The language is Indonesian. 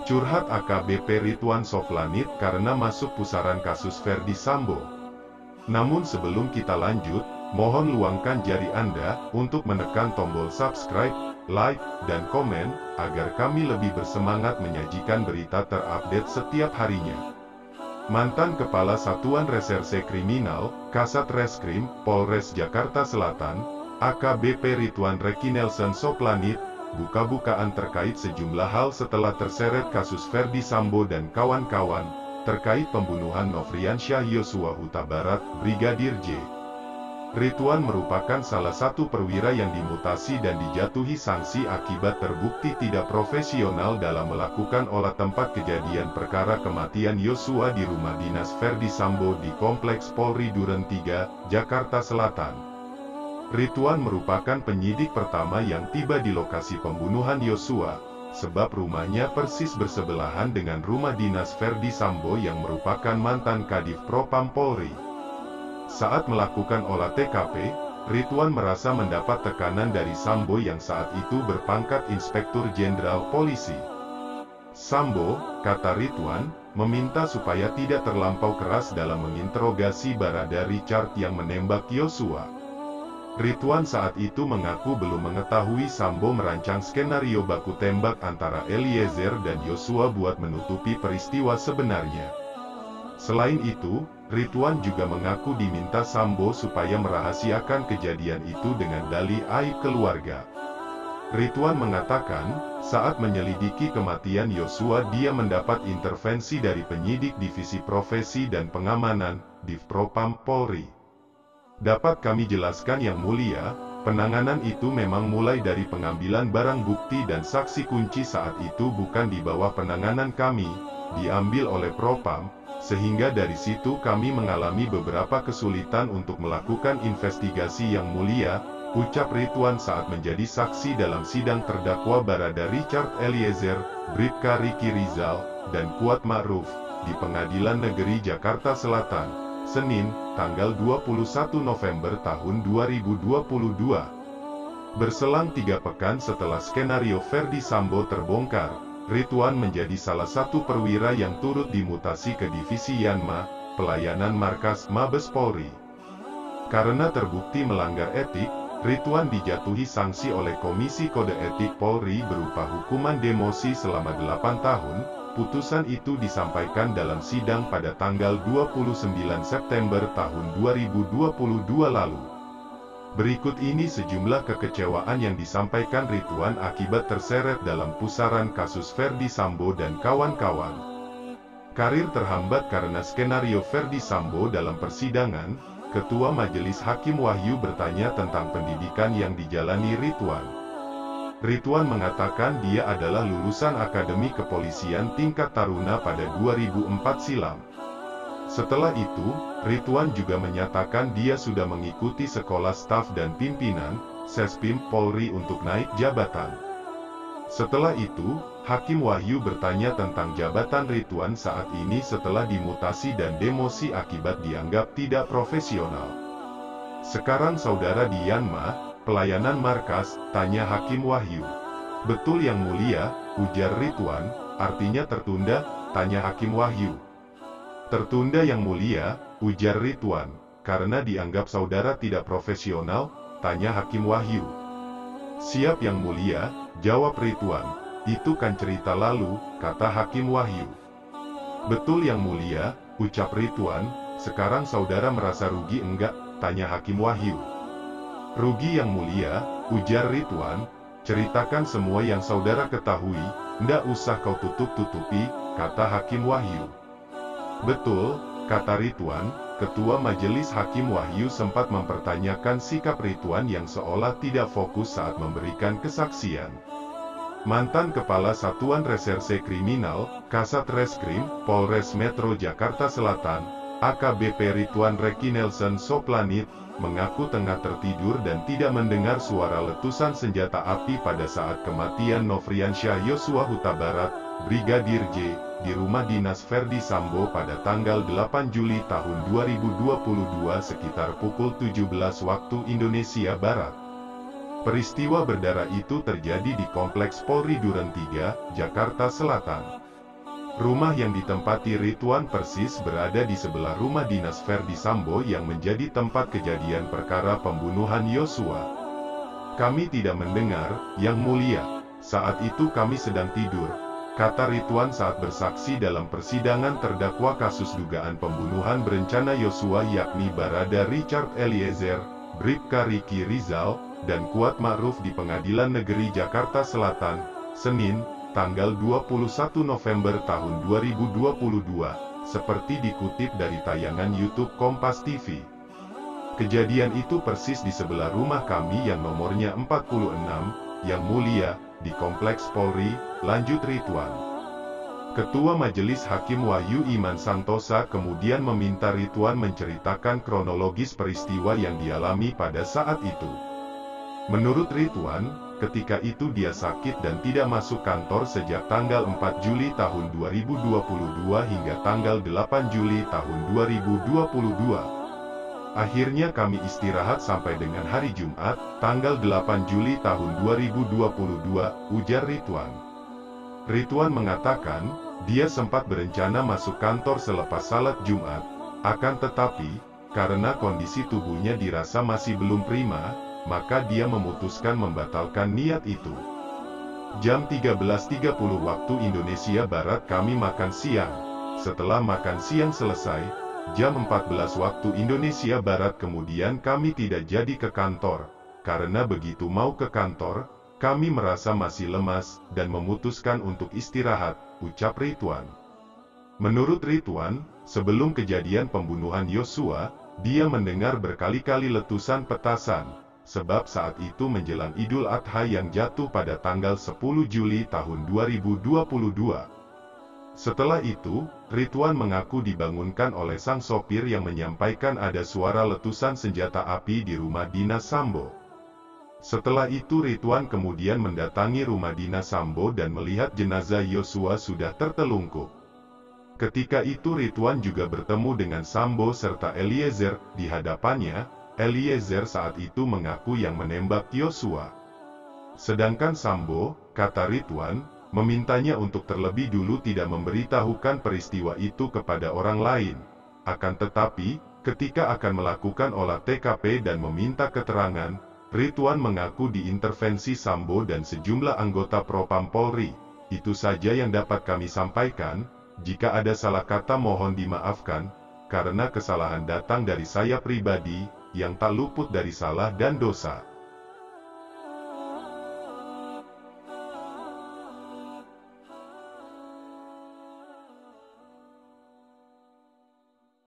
Curhat AKBP Ridwan Soplanit karena masuk pusaran kasus Ferdy Sambo. Namun sebelum kita lanjut, mohon luangkan jari Anda untuk menekan tombol subscribe, like, dan komen, agar kami lebih bersemangat menyajikan berita terupdate setiap harinya. Mantan Kepala Satuan Reserse Kriminal, Kasat Reskrim, Polres Jakarta Selatan, AKBP Ridwan Rekinelson Soplanit, buka-bukaan terkait sejumlah hal setelah terseret kasus Ferdy Sambo dan kawan-kawan, terkait pembunuhan Nofriansyah Yosua Huta Barat, Brigadir J. Ridwan merupakan salah satu perwira yang dimutasi dan dijatuhi sanksi akibat terbukti tidak profesional dalam melakukan olah tempat kejadian perkara kematian Yosua di rumah dinas Ferdy Sambo di Kompleks Polri Duren 3, Jakarta Selatan. Ridwan merupakan penyidik pertama yang tiba di lokasi pembunuhan Yosua, sebab rumahnya persis bersebelahan dengan rumah dinas Ferdy Sambo yang merupakan mantan Kadif Propam Polri. Saat melakukan olah TKP, Ridwan merasa mendapat tekanan dari Sambo yang saat itu berpangkat Inspektur Jenderal Polisi. Sambo, kata Ridwan, meminta supaya tidak terlampau keras dalam menginterogasi Barada Richard yang menembak Yosua. Ridwan saat itu mengaku belum mengetahui Sambo merancang skenario baku tembak antara Eliezer dan Yosua buat menutupi peristiwa sebenarnya. Selain itu, Ridwan juga mengaku diminta Sambo supaya merahasiakan kejadian itu dengan dalih aib keluarga. Ridwan mengatakan, saat menyelidiki kematian Yosua dia mendapat intervensi dari penyidik Divisi Profesi dan Pengamanan, Divpropam Polri. Dapat kami jelaskan Yang Mulia, penanganan itu memang mulai dari pengambilan barang bukti dan saksi kunci saat itu bukan di bawah penanganan kami, diambil oleh Propam, sehingga dari situ kami mengalami beberapa kesulitan untuk melakukan investigasi Yang Mulia, ucap Ridwan saat menjadi saksi dalam sidang terdakwa Barada Richard Eliezer, Bribka Riki Rizal, dan Kuat Ma'ruf, di Pengadilan Negeri Jakarta Selatan, Senin, tanggal 21 November tahun 2022. Berselang 3 pekan setelah skenario Ferdy Sambo terbongkar, Ridwan menjadi salah satu perwira yang turut dimutasi ke Divisi Yanma, Pelayanan Markas Mabes Polri. Karena terbukti melanggar etik, Ridwan dijatuhi sanksi oleh Komisi Kode Etik Polri berupa hukuman demosi selama 8 tahun. Putusan itu disampaikan dalam sidang pada tanggal 29 September tahun 2022 lalu. Berikut ini sejumlah kekecewaan yang disampaikan Ridwan akibat terseret dalam pusaran kasus Ferdy Sambo dan kawan-kawan. Karir terhambat karena skenario Ferdy Sambo dalam persidangan, Ketua Majelis Hakim Wahyu bertanya tentang pendidikan yang dijalani Ridwan. Ridwan mengatakan dia adalah lulusan Akademi Kepolisian tingkat taruna pada 2004 silam. Setelah itu, Ridwan juga menyatakan dia sudah mengikuti sekolah staf dan pimpinan, Sespim Polri untuk naik jabatan. Setelah itu, Hakim Wahyu bertanya tentang jabatan Ridwan saat ini setelah dimutasi dan demosi akibat dianggap tidak profesional. Sekarang saudara di Yanma, Pelayanan Markas, tanya Hakim Wahyu. Betul Yang Mulia, ujar Ridwan, artinya tertunda, tanya Hakim Wahyu. Tertunda Yang Mulia, ujar Ridwan, karena dianggap saudara tidak profesional, tanya Hakim Wahyu. Siap Yang Mulia, jawab Ridwan, itu kan cerita lalu, kata Hakim Wahyu. Betul Yang Mulia, ucap Ridwan, sekarang saudara merasa rugi enggak, tanya Hakim Wahyu. Rugi Yang Mulia, ujar Ridwan, ceritakan semua yang saudara ketahui, ndak usah kau tutup-tutupi, kata Hakim Wahyu. Betul, kata Ridwan. Ketua Majelis Hakim Wahyu sempat mempertanyakan sikap Ridwan yang seolah tidak fokus saat memberikan kesaksian. Mantan Kepala Satuan Reserse Kriminal, Kasat Reskrim, Polres Metro Jakarta Selatan, AKBP Ridwan Rekinelson Soplanit, mengaku tengah tertidur dan tidak mendengar suara letusan senjata api pada saat kematian Nofriansyah Yosua Huta Barat, Brigadir J, di rumah dinas Ferdy Sambo pada tanggal 8 Juli tahun 2022 sekitar pukul 17 waktu Indonesia Barat. Peristiwa berdarah itu terjadi di Kompleks Polri Duren 3, Jakarta Selatan. Rumah yang ditempati Ridwan persis berada di sebelah rumah dinas Ferdi Sambo yang menjadi tempat kejadian perkara pembunuhan Yosua. Kami tidak mendengar, Yang Mulia. Saat itu kami sedang tidur, kata Ridwan saat bersaksi dalam persidangan terdakwa kasus dugaan pembunuhan berencana Yosua yakni Barada Richard Eliezer, Bribka Riki Rizal, dan Kuat Ma'ruf di Pengadilan Negeri Jakarta Selatan, Senin, tanggal 21 November tahun 2022, seperti dikutip dari tayangan YouTube Kompas TV. Kejadian itu persis di sebelah rumah kami yang nomornya 46, Yang Mulia, di Kompleks Polri, lanjut Ridwan. Ketua Majelis Hakim Wahyu Iman Santosa kemudian meminta Ridwan menceritakan kronologis peristiwa yang dialami pada saat itu. Menurut Ridwan, ketika itu dia sakit dan tidak masuk kantor sejak tanggal 4 Juli tahun 2022 hingga tanggal 8 Juli tahun 2022. Akhirnya kami istirahat sampai dengan hari Jumat, tanggal 8 Juli tahun 2022, ujar Ridwan. Ridwan mengatakan, dia sempat berencana masuk kantor selepas salat Jumat, akan tetapi, karena kondisi tubuhnya dirasa masih belum prima, maka dia memutuskan membatalkan niat itu. Jam 13.30 waktu Indonesia Barat kami makan siang. Setelah makan siang selesai, jam 14 waktu Indonesia Barat kemudian kami tidak jadi ke kantor. Karena begitu mau ke kantor, kami merasa masih lemas, dan memutuskan untuk istirahat, ucap Ridwan. Menurut Ridwan, sebelum kejadian pembunuhan Yosua, dia mendengar berkali-kali letusan petasan, sebab saat itu menjelang Idul Adha yang jatuh pada tanggal 10 Juli tahun 2022. Setelah itu, Ridwan mengaku dibangunkan oleh sang sopir yang menyampaikan ada suara letusan senjata api di rumah dinas Sambo. Setelah itu Ridwan kemudian mendatangi rumah dinas Sambo dan melihat jenazah Yosua sudah tertelungkup. Ketika itu Ridwan juga bertemu dengan Sambo serta Eliezer. Di hadapannya, Eliezer saat itu mengaku yang menembak Yosua. Sedangkan Sambo, kata Ridwan, memintanya untuk terlebih dulu tidak memberitahukan peristiwa itu kepada orang lain. Akan tetapi, ketika akan melakukan olah TKP dan meminta keterangan, Ridwan mengaku diintervensi Sambo dan sejumlah anggota Propam Polri. Itu saja yang dapat kami sampaikan. Jika ada salah kata mohon dimaafkan, karena kesalahan datang dari saya pribadi, yang tak luput dari salah dan dosa.